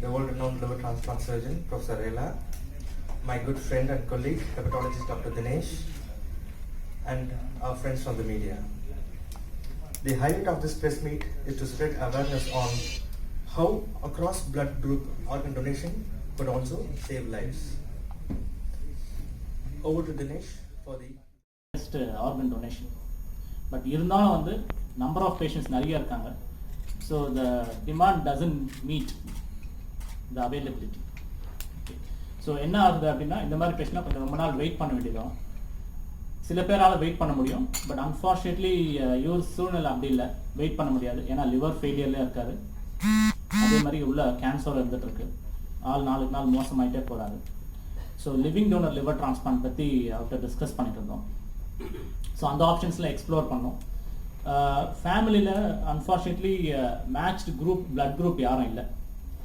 the world-renowned liver transplant surgeon, Prof Rela, my good friend and colleague, hepatologist Dr. Dinesh, and our friends from the media. The highlight of this press meet is to spread awareness on how across blood group organ donation could also save lives. Over to Dinesh for the just organ donation. But இருந்தாலும் வந்து number of patients நிறைய இருக்காங்க. So the demand doesn't meet the availability. Okay. So என்ன ஆகுது அப்படின்னா இந்த மாதிரி பேஷண்ட்னா கொஞ்சம் ரொம்ப நாள் வெயிட் பண்ண வேண்டியதும். சில பேரால் வெயிட் பண்ண முடியும், பட் அன்ஃபார்ச்சுனேட்லி யூர் சூழ்நிலை அப்படி இல்லை, வெயிட் பண்ண முடியாது. ஏன்னா லிவர் ஃபெயிலியர்லேயே இருக்காரு, அதே மாதிரி உள்ள கேன்சர் இருந்துட்டு இருக்கு, நாளுக்கு நாள் மோசமாயிட்டே போகிறாரு. So living donor liver transplant பற்றி அவர்கிட்ட டிஸ்கஸ் பண்ணிட்டு இருந்தோம். ஸோ அந்த ஆப்ஷன்ஸில் எக்ஸ்ப்ளோர் பண்ணோம். ஃபேமிலியில் unfortunately matched group blood group யாரும் இல்லை.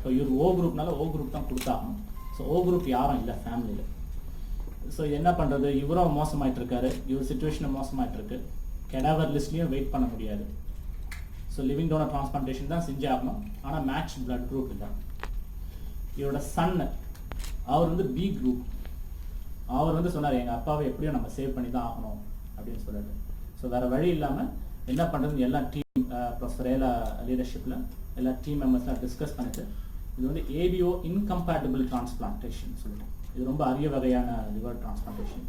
ஸோ இவர் ஓ குரூப்னால ஓ குரூப் தான் கொடுத்தாகணும். ஸோ ஓ குரூப் யாரும் இல்லை ஃபேமிலியில். ஸோ இது என்ன பண்ணுறது, இவரும் மோசமாயிட்டு இருக்காரு, இவர் சுச்சுவேஷனும் மோசமாயிட்டு இருக்கு, கெடாவர் லிஸ்ட்லேயும் வெயிட் பண்ண முடியாது. ஸோ லிவிங் டோனர் டிரான்ஸ்பிளான்டேஷன் தான் செஞ்சாகணும், ஆனால் மேட்ச் பிளட் குரூப் இல்லை. இவரோட சன்னு அவர் வந்து பி குரூப். அவர் வந்து சொன்னார், எங்கள் அப்பாவை எப்படியும் நம்ம சேவ் பண்ணி தான் ஆகணும் அப்படின்னு சொல்லிட்டு. ஸோ வேறு வழி இல்லாமல் என்ன பண்ணுறது, எல்லா டீம் ப்ரொஃப் ரேலா லீடர்ஷிப்பில் எல்லா டீம் மெம்பர்ஸ்லாம் டிஸ்கஸ் பண்ணிட்டு இது வந்து ஏபிஓ இன்கம்பேட்டிபிள் டிரான்ஸ்பிளான்டேஷன் சொல்லிட்டு, இது ரொம்ப அரிய வகையான லிவர் டிரான்ஸ்பிளான்டேஷன்.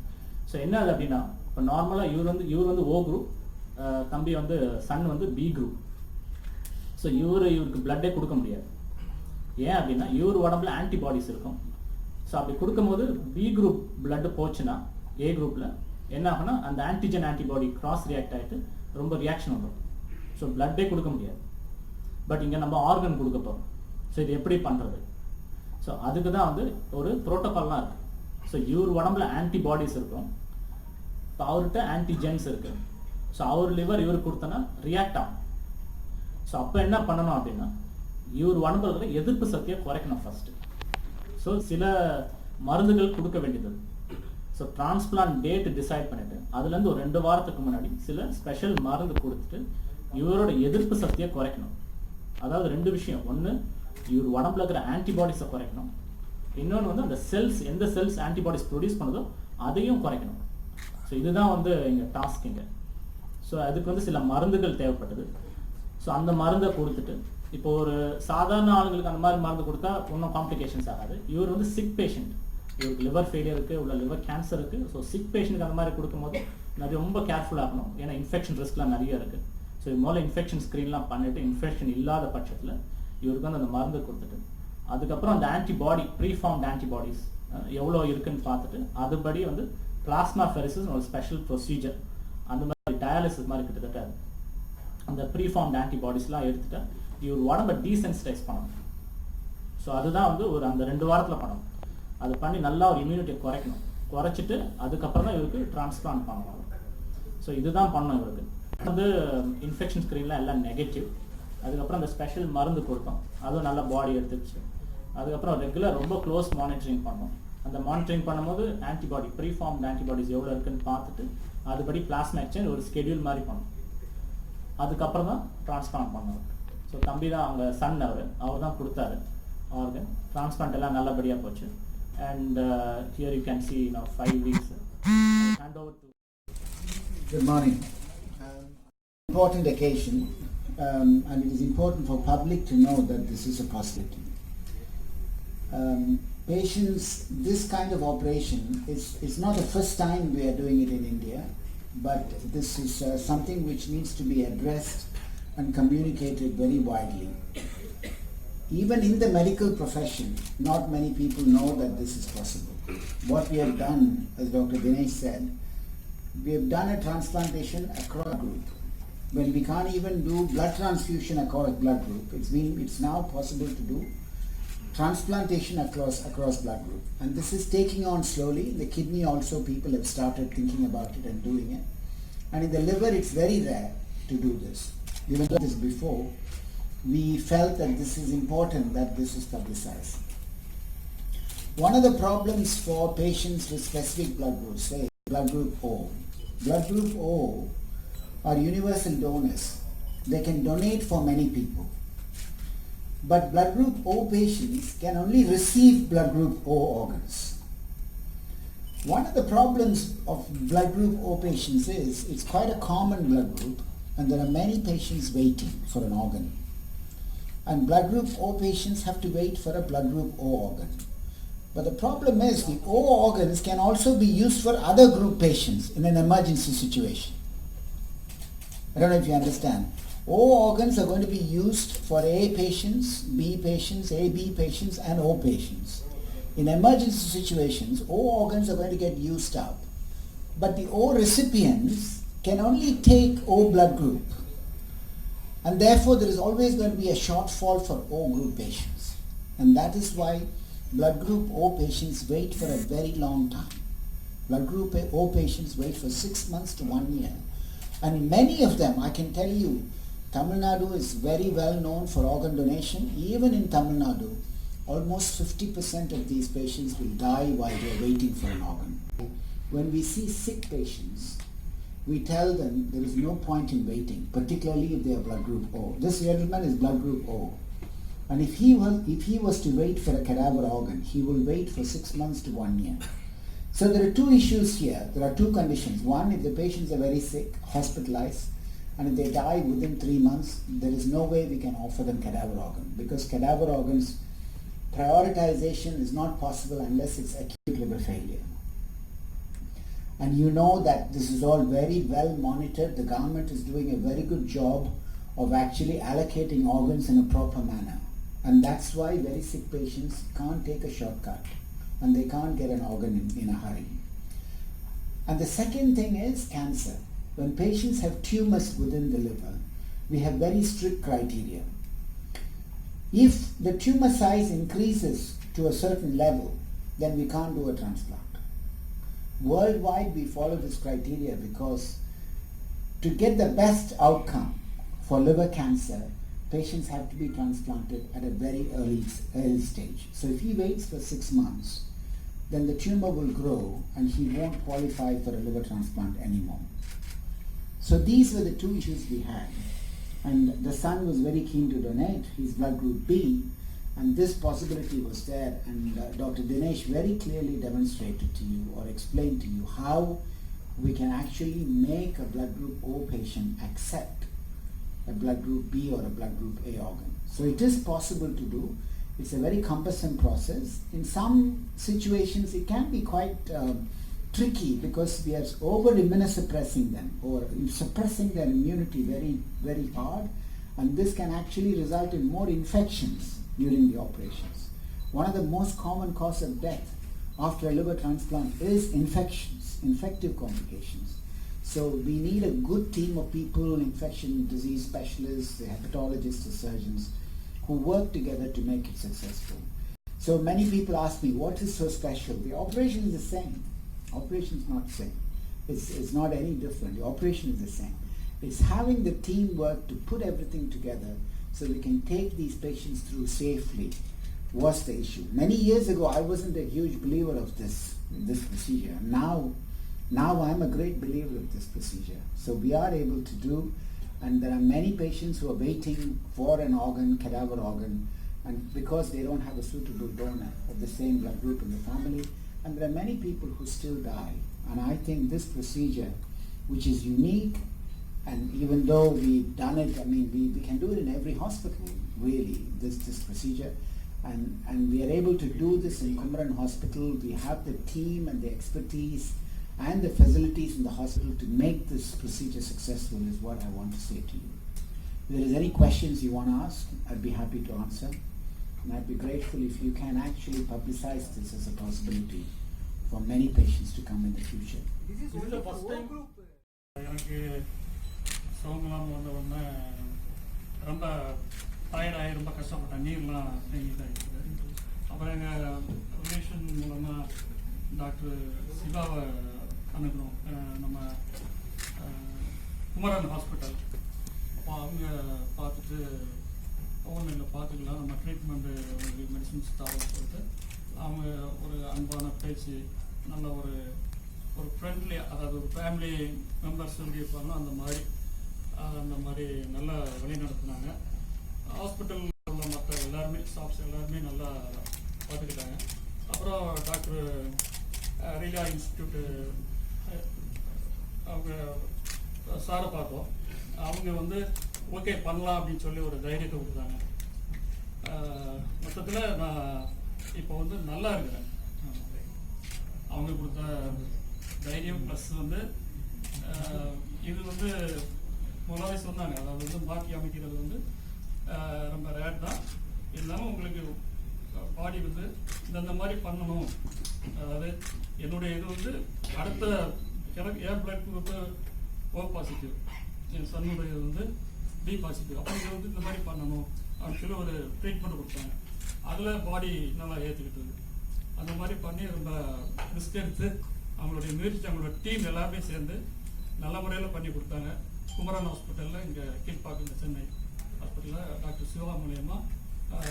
ஸோ என்ன அது அப்படின்னா, இப்போ நார்மலாக இவர் வந்து ஓ குரூப், தம்பி வந்து சன் வந்து பி குரூப். ஸோ இவருக்கு பிளட்டே கொடுக்க முடியாது. ஏன் அப்படின்னா இவர் உடம்புல ஆன்டிபாடிஸ் இருக்கும். ஸோ அப்படி கொடுக்கும்போது பி குரூப் பிளட்டு போச்சுன்னா ஏ குரூப்பில் என்ன ஆகுனா அந்த ஆன்டிபாடி கிராஸ் ரியாக்ட் ஆகிட்டு ரொம்ப ரியாக்ஷன் வந்துடும். ஸோ பிளட்டே கொடுக்க முடியாது. பட் இங்கே நம்ம ஆர்கன் கொடுக்க போகிறோம். ஸோ இது எப்படி பண்ணுறது? ஸோ அதுக்கு தான் வந்து ஒரு ப்ரோட்டோகால்லாம் இருக்குது. ஸோ இவர் உடம்புல ஆன்டிபாடிஸ் இருக்கும், இப்போ அவர்கிட்ட ஆன்டிஜென்ஸ் இருக்குது. ஸோ அவர் லிவர் இவருக்கு கொடுத்தோன்னா ரியாக்ட் ஆகும். ஸோ அப்போ என்ன பண்ணணும் அப்படின்னா, இவர் உடம்புல இருக்கிற எதிர்ப்பு சக்தியை குறைக்கணும் ஃபர்ஸ்ட். ஸோ சில மருந்துகள் கொடுக்க வேண்டியது. ஸோ டிரான்ஸ்பிளான்ட் டேட் டிசைட் பண்ணிட்டு அதுலேருந்து ஒரு 2 வாரத்துக்கு முன்னாடி சில ஸ்பெஷல் மருந்து கொடுத்துட்டு இவரோட எதிர்ப்பு சக்தியை குறைக்கணும். அதாவது 2 விஷயம், ஒன்று இவர் உடம்புல இருக்கிற ஆன்டிபாடிஸை குறைக்கணும், இன்னொன்று வந்து அந்த செல்ஸ், எந்த செல்ஸ் ஆன்டிபாடிஸ் ப்ரொடியூஸ் பண்ணுதோ அதையும் குறைக்கணும். ஸோ இதுதான் வந்து எங்கள் டாஸ்க் இங்கே. ஸோ அதுக்கு வந்து சில மருந்துகள் தேவைப்பட்டது. ஸோ அந்த மருந்தை கொடுத்துட்டு, இப்போ ஒரு சாதாரண ஆளுங்களுக்கு அந்த மாதிரி மருந்து கொடுத்தா ஒன்றும் காம்ப்ளிகேஷன்ஸ் ஆகாது. இவர் வந்து சிக் பேஷண்ட், இவருக்கு லிவர் ஃபெயிலியருக்கு உள்ள லிவர் கேன்சர் இருக்குது. ஸோ சிக் பேஷண்ட்டுக்கு அந்த மாதிரி கொடுக்கும்போது நிறைய ரொம்ப கேர்ஃபுல்லாக இருக்கணும், ஏன்னா இன்ஃபெக்ஷன் ரிஸ்க்லாம் நிறைய இருக்குது. ஸோ இது முதல்ல இன்ஃபெக்ஷன் ஸ்க்ரீன்லாம் பண்ணிவிட்டு இன்ஃபெக்ஷன் இல்லாத பட்சத்தில் இவருக்கு வந்து அந்த மருந்து கொடுத்துட்டு அதுக்கப்புறம் அந்த ஆன்டிபாடி ப்ரீஃபார்ம்ட் ஆன்டிபாடிஸ் எவ்வளோ இருக்குன்னு பார்த்துட்டு அதுபடி வந்து பிளாஸ்மா ஃபெரிசிஸ் ஒரு ஸ்பெஷல் ப்ரொசீஜர், அந்த மாதிரி டயாலிசிஸ் மாதிரி கிட்டத்தட்ட அந்த ப்ரீஃபார்ம்ட் ஆன்டிபாடிஸ்லாம் எடுத்துகிட்டு இவர் உடம்பை டீசென்சிடைஸ் பண்ணணும். ஸோ அதுதான் வந்து ஒரு அந்த 2 வாரத்தில் பண்ணணும். அது பண்ணி நல்லா ஒரு இம்யூனிட்டியை குறைக்கணும். குறைச்சிட்டு அதுக்கப்புறம் தான் இவருக்கு டிரான்ஸ்பிளான்ட் பண்ணணும். ஸோ இதுதான் பண்ணணும். இவருக்கு வந்து இன்ஃபெக்ஷன் ஸ்க்ரீன்லாம் எல்லாம் நெகட்டிவ். அதுக்கப்புறம் அந்த ஸ்பெஷல் மருந்து கொடுத்தோம், அதுவும் நல்லா பாடி எடுத்துச்சு. அதுக்கப்புறம் ரெகுலர் ரொம்ப க்ளோஸ் மானிட்டரிங் பண்ணோம். அந்த மானிட்டரிங் பண்ணும்போது ஆன்டிபாடி ப்ரீஃபார்ம்ட் ஆன்டிபாடிஸ் எவ்வளோ இருக்குன்னு பார்த்துட்டு அதுபடி பிளாஸ்மா எக்ஸ்சேஞ்ச் ஒரு ஸ்கெடியூல் மாதிரி பண்ணோம். அதுக்கப்புறம் தான் டிரான்ஸ்பிளான்ட் பண்ணோம். ஸோ தம்பி தான் அவங்க சன், அவர் தான் கொடுத்தாரு ஆர்கன். டிரான்ஸ்பிளான்ட் எல்லாம் நல்லபடியாக போச்சு. And here you can see now 5 weeks. Hand over to. Good morning. Important occasion, and it is important for public to know that this is a possibility. Patients, this kind of operation is not the first time we are doing it in India, but this is something which needs to be addressed and communicated very widely. Even in the medical profession, not many people know that this is possible. What we have done, as Dr. Dinesh said, we have done a transplantation across group. When we can't even do blood transfusion across blood group, it's now possible to do transplantation across blood group. And this is taking on slowly. In the kidney also people have started thinking about it and doing it. And in the liver it's very rare to do this. Even though this before, we felt that this is important that this is publicized. One of the problems for patients with specific blood groups, say blood group O. Blood group O are universal donors. They can donate for many people. But blood group O patients can only receive blood group O organs. One of the problems of blood group O patients is it's quite a common blood group and there are many patients waiting for an organ. And blood group O patients have to wait for a blood group O organ. But the problem is the O organs can also be used for other group patients in an emergency situation. I don't know if you understand. O organs are going to be used for A patients, B patients, AB patients and O patients. In emergency situations, O organs are going to get used up. But the O recipients can only take O blood group. And therefore there is always going to be a shortfall for O group patients. And that is why blood group O patients wait for a very long time. Blood group O patients wait for 6 months to 1 year. And many of them, I can tell you, Tamilnadu is very well known for organ donation. Even in Tamilnadu, almost 50% of these patients will die while they are waiting for an organ. When we see sick patients, we tell them there is no point in waiting, particularly if they are blood group O. This gentleman is blood group O. And if he was to wait for a cadaver organ, he will wait for 6 months to 1 year. So there are two issues here. There are two conditions. One, if the patients are very sick, hospitalized, and if they die within 3 months, there is no way we can offer them cadaver organ, because cadaver organs prioritization is not possible unless it's acute liver failure. And you know that this is all very well monitored. The government is doing a very good job of actually allocating organs in a proper manner. And that's why very sick patients can't take a shortcut and they can't get an organ in a hurry. And the second thing is cancer. When patients have tumors within the liver, we have very strict criteria. If the tumor size increases to a certain level, then we can't do a transplant. Worldwide, we follow this criteria because to get the best outcome for liver cancer, patients have to be transplanted at a very early stage. So if he waits for 6 months, then the tumor will grow and he won't qualify for a liver transplant anymore. So these were the two issues we had. And the son was very keen to donate his blood group B, and this possibility was there. And Dr. Dinesh very clearly demonstrated to you or explained to you how we can actually make a blood group O patient accept a blood group B or a blood group A organ. So it is possible to do. It's a very cumbersome process. In some situations it can be quite tricky because we are over immunosuppressing them or suppressing their immunity very, very hard, and this can actually result in more infections during the operations. One of the most common cause of death after a liver transplant is infections, infective complications. So we need a good team of people, infection disease specialists, hepatologists, the surgeons, who work together to make it successful. So many people ask me, what is so special? The operation is the same. Operation is not the same. It's not any different. The operation is the same. It's having the teamwork to put everything together so we can take these patients through safely was the issue. Many years ago, I wasn't a huge believer of this procedure. Now I'm a great believer of this procedure. So we are able to do, and there are many patients who are waiting for an organ, cadaver organ, and because they don't have a suitable donor of the same blood group in the family, and there are many people who still die. And I think this procedure, which is unique, and even though we've done it, I mean, we can do it in every hospital, really, this procedure. And we are able to do this in Kumaran Hospital. We have the team and the expertise and the facilities in the hospital to make this procedure successful is what I want to say to you. If there is any questions you want to ask, I'd be happy to answer. And I'd be grateful if you can actually publicize this as a possibility for many patients to come in the future. This is the first time. எனக்கு சோங்கலாம் வந்த உடனே ரொம்ப டயர்டாகி ரொம்ப கஷ்டப்பட்டேன், நீர்லாம் தேங்கிட்டாகிட்டு. அப்புறம் எங்கள் relation மூலமாக டாக்டர் சிவாவை அனுப்புகிறோம், நம்ம குமரன் ஹாஸ்பிட்டல். அப்போ அவங்க பார்த்துட்டு ஒன்றும் இல்லை, பார்த்துக்கலாம், நம்ம ட்ரீட்மெண்ட்டு உங்களுக்கு மெடிசின்ஸ் தரோம்னு சொல்லிட்டு அவங்க ஒரு அன்பான பேச்சு, நல்ல ஒரு ஃப்ரெண்ட்லி, அதாவது ஒரு ஃபேமிலி மெம்பர்ஸ் எப்படி இருப்பாங்களோ அந்த மாதிரி நல்லா வழி நடத்துனாங்க. ஹாஸ்பிட்டலில் உள்ள மற்ற எல்லா எல்லாருமே ஸ்டாஃப்ஸ் எல்லாருமே நல்லா பார்த்துக்கிட்டாங்க. அப்புறம் டாக்டர் ரீலா இன்ஸ்டியூட்டு அவங்க சாரை பார்த்தோம். அவங்க வந்து ஓகே பண்ணலாம் அப்படின்னு சொல்லி ஒரு தைரியத்தை கொடுத்தாங்க. மொத்தத்தில் நான் இப்போ வந்து நல்லா இருக்கிறேன். அவங்க கொடுத்த தைரியம் ப்ளஸ் வந்து இது வந்து முதலாவே சொன்னாங்க, அதாவது வந்து மாற்றி அமைக்கிறது வந்து ரொம்ப ரேர் தான். இருந்தாலும் உங்களுக்கு பாடி வந்து இந்த மாதிரி பண்ணணும். அதாவது என்னுடைய இது வந்து அடுத்த எனக்கு ஏர் பிளட் குரூப்பு ஓ பாசிட்டிவ், என் சன்னுடைய வந்து பி பாசிட்டிவ். அப்போ இது வந்து இந்த மாதிரி பண்ணணும் அப்படின்னு சொல்லி ஒரு ட்ரீட்மெண்ட் கொடுத்தாங்க. அதில் பாடி நல்லா ஏற்றுக்கிட்டது. அந்த மாதிரி பண்ணி ரொம்ப ரிஸ்க் எடுத்து அவங்களுடைய முயற்சி, அவங்களோட டீம் எல்லாருமே சேர்ந்து நல்ல முறையில் பண்ணி கொடுத்தாங்க. குமரன் ஹாஸ்பிட்டலில் இங்கே கீழ்பாக்கம் சென்னை ஹாஸ்பிட்டலில் டாக்டர் சிவா மூலியமாக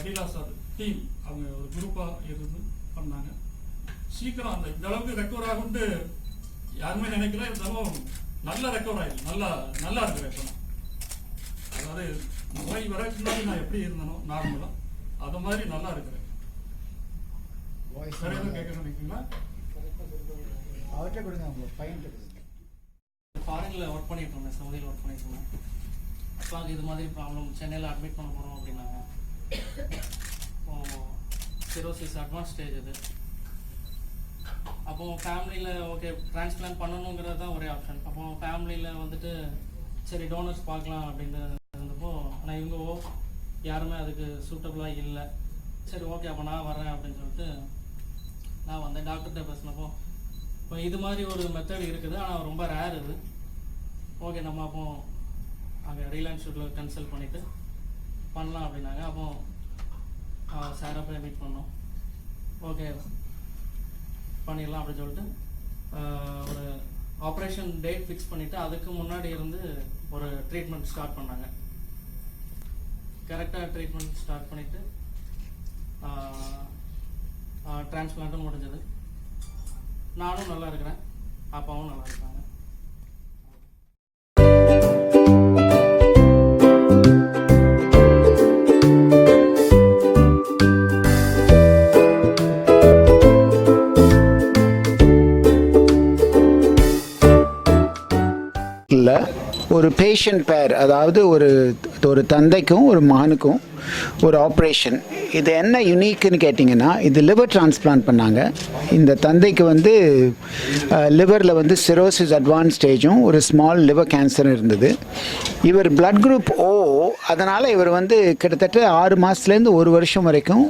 ரீலா சார் டீம் அவங்க ஒரு குரூப்பாக இருந்து பண்ணாங்க. சீக்கிரம் அந்த இந்த அளவுக்கு ரெக்கவர் ஆகும்ட்டு யாருமே நினைக்கல. இருந்தாலும் நல்லா ரெக்கவர் ஆகிடும். நல்லா இருக்கிறேன் இப்போ. அதாவது நோய் வரக்கு முன்னாடி நான் எப்படி இருந்தனோ நார்மலாக அது மாதிரி நல்லா இருக்கிறேன். வேற எதுவும் கேட்க நினைக்கிறீங்களா? அவர்கிட்ட கொடுங்க, உங்க பையன். ஃபாரினில் ஒர்க் பண்ணிட்டு இருந்தேன், சவுதியில் ஒர்க் பண்ணிட்டு இருந்தேன். அப்பாவுக்கு இது மாதிரி ப்ராப்ளம், சென்னையில் அட்மிட் பண்ண போகிறோம் அப்படின்னாங்க. அப்போது சிரோசிஸ் அட்வான்ஸ் ஸ்டேஜ் இது. அப்போது ஃபேமிலியில் ஓகே டிரான்ஸ்பிளான்ட் பண்ணணுங்கிறது தான் ஒரே ஆப்ஷன். அப்போது ஃபேமிலியில் வந்துட்டு சரி டோனர்ஸ் பார்க்கலாம் அப்படின்னு இருந்தப்போ, ஆனால் இவங்க யாருமே அதுக்கு சூட்டபுளாக இல்லை. சரி ஓகே அப்போ நான் வரேன் அப்படின்னு சொல்லிட்டு நான் வந்தேன். டாக்டர்கிட்ட பேசினப்போ இப்போ இது மாதிரி ஒரு மெத்தட் இருக்குது, ஆனால் ரொம்ப ரேர் இது. ஓகே நம்ம அப்போ அங்கே ரீலா இன்ஸ்டியூட்டில் கன்சல்ட் பண்ணிவிட்டு பண்ணலாம் அப்படின்னாங்க. அப்போ சாரை போய் மீட் பண்ணோம். ஓகே பண்ணிடலாம் அப்படின்னு சொல்லிட்டு ஒரு ஆப்ரேஷன் டேட் ஃபிக்ஸ் பண்ணிவிட்டு அதுக்கு முன்னாடி இருந்து ஒரு ட்ரீட்மெண்ட் ஸ்டார்ட் பண்ணாங்க. கரெக்டாக ட்ரீட்மெண்ட் ஸ்டார்ட் பண்ணிவிட்டு டிரான்ஸ்பிளான்ட்டும் முடிஞ்சது. நானும் நல்லா இருக்கிறேன், அப்பாவும் நல்லா இருக்காங்க. ஒரு பேஷண்ட் பேர், அதாவது ஒரு தந்தைக்கும் ஒரு மகனுக்கும் ஒரு ஆப்ரேஷன். இது என்ன யூனிக்குன்னு கேட்டிங்கன்னா, இது லிவர் டிரான்ஸ்பிளான்ட் பண்ணாங்க. இந்த தந்தைக்கு வந்து லிவரில் வந்து சிரோசிஸ் அட்வான்ஸ் ஸ்டேஜும் ஒரு ஸ்மால் லிவர் கேன்சரும் இருந்தது. இவர் பிளட் குரூப் ஓ, அதனால் இவர் வந்து கிட்டத்தட்ட 6 மாதத்துலேருந்து 1 வருஷம் வரைக்கும்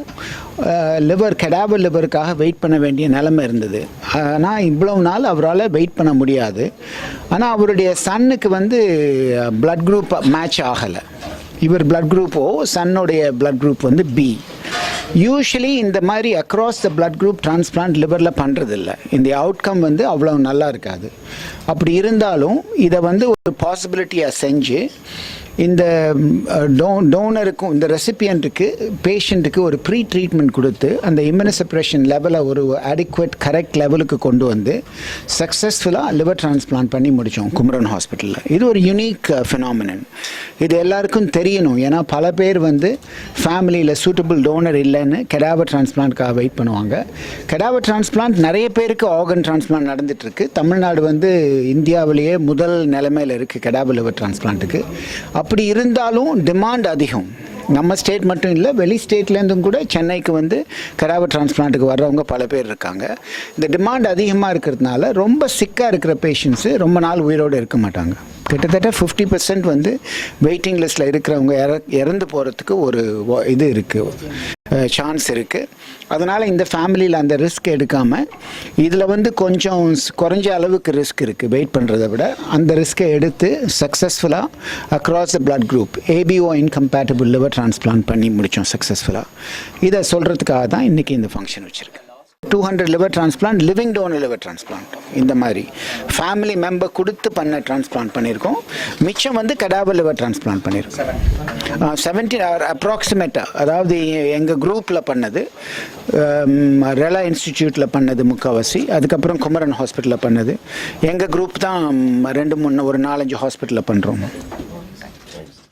கெடாவர் லிவருக்காக வெயிட் பண்ண வேண்டிய நிலைமை இருந்தது. ஆனால் இவ்வளவு நாள் அவரால் வெயிட் பண்ண முடியாது. ஆனால் அவருடைய சன்னுக்கு வந்து பிளட் குரூப் மேட்ச் ஆகலை. இவர் பிளட் குரூப் ஓ, சன்னுடைய பிளட் குரூப் வந்து பி. யூஸ்வலி இந்த மாதிரி across the blood group transplant லிவரில் பண்ணுறதில்ல. இந்த அவுட்கம் வந்து அவ்வளோ நல்லா இருக்காது. அப்படி இருந்தாலும் இதை வந்து ஒரு பாசிபிலிட்டியாக செஞ்சு இந்த டோனருக்கும் இந்த ரெசிபியண்ட்டுக்கு பேஷண்ட்டுக்கு ஒரு ப்ரீ ட்ரீட்மெண்ட் கொடுத்து அந்த இம்யூனோசப்ரெஷன் லெவலை ஒரு அடிக்குவேட் கரெக்ட் லெவலுக்கு கொண்டு வந்து சக்ஸஸ்ஃபுல்லாக லிவர் டிரான்ஸ்பிளான்ட் பண்ணி முடித்தோம் குமரன் ஹாஸ்பிட்டலில். இது ஒரு யூனிக் ஃபினாமினன். இது எல்லாருக்கும் தெரியணும். ஏன்னா பல பேர் வந்து ஃபேமிலியில் சூட்டபிள் டோனர் இல்லைன்னு கெடாவர் டிரான்ஸ்பிளான்ட்காக வெயிட் பண்ணுவாங்க. கெடாவர் டிரான்ஸ்பிளான்ட் நிறைய பேருக்கு ஆர்கன் டிரான்ஸ்பிளான்ட் நடந்துகிட்ருக்கு. தமிழ்நாடு வந்து இந்தியாவிலேயே முதல் நிலைமையில் இருக்குது கெடாவர் லிவர் டிரான்ஸ்பிளான்ட்டுக்கு. அப்படி இருந்தாலும் டிமாண்ட் அதிகம். நம்ம ஸ்டேட் மட்டும் இல்லை, வெளி ஸ்டேட்லேருந்தும் கூட சென்னைக்கு வந்து கெடாவர் டிரான்ஸ்பிளான்ட்டுக்கு வர்றவங்க பல பேர் இருக்காங்க. இந்த டிமாண்ட் அதிகமாக இருக்கிறதுனால ரொம்ப சிக்காக இருக்கிற பேஷண்ட்ஸு ரொம்ப நாள் உயிரோடு இருக்க மாட்டாங்க. கிட்டத்தட்ட 50% வந்து வெயிட்டிங் லிஸ்ட்டில் இருக்கிறவங்க இறந்து போகிறதுக்கு ஒரு இது இருக்குது, சான்ஸ் இருக்குது. அதனால் இந்த ஃபேமிலியில் அந்த ரிஸ்க் எடுக்காமல் இதில் வந்து கொஞ்சம் குறைஞ்ச அளவுக்கு ரிஸ்க் இருக்குது வெயிட் பண்ணுறதை விட. அந்த ரிஸ்க்கை எடுத்து சக்ஸஸ்ஃபுல்லாக across the blood group ABO incompatible liver transplant பண்ணி முடித்தோம் சக்ஸஸ்ஃபுல்லாக. இதை சொல்கிறதுக்காக தான் இன்றைக்கி இந்த ஃபங்க்ஷன் வச்சுருக்கேன். 200 liver transplant, living donor liver transplant. இந்த மாதிரி ஃபேமிலி மெம்பர் கொடுத்து பண்ண டிரான்ஸ்பிளான்ட் பண்ணியிருக்கோம். மிச்சம் வந்து கெடாவர் லிவர் டிரான்ஸ்பிளான்ட் பண்ணியிருக்கோம். 70 அப்ராக்சிமேட்டாக, அதாவது எங்கள் குரூப்பில் பண்ணது, ரெலா இன்ஸ்டிடியூட்டில் பண்ணது முக்கால்வாசி, அதுக்கப்புறம் குமரன் ஹாஸ்பிட்டலில் பண்ணது. எங்கள் குரூப் தான் 2-3 ஒரு 4-5 ஹாஸ்பிட்டலில் பண்ணுறோம்.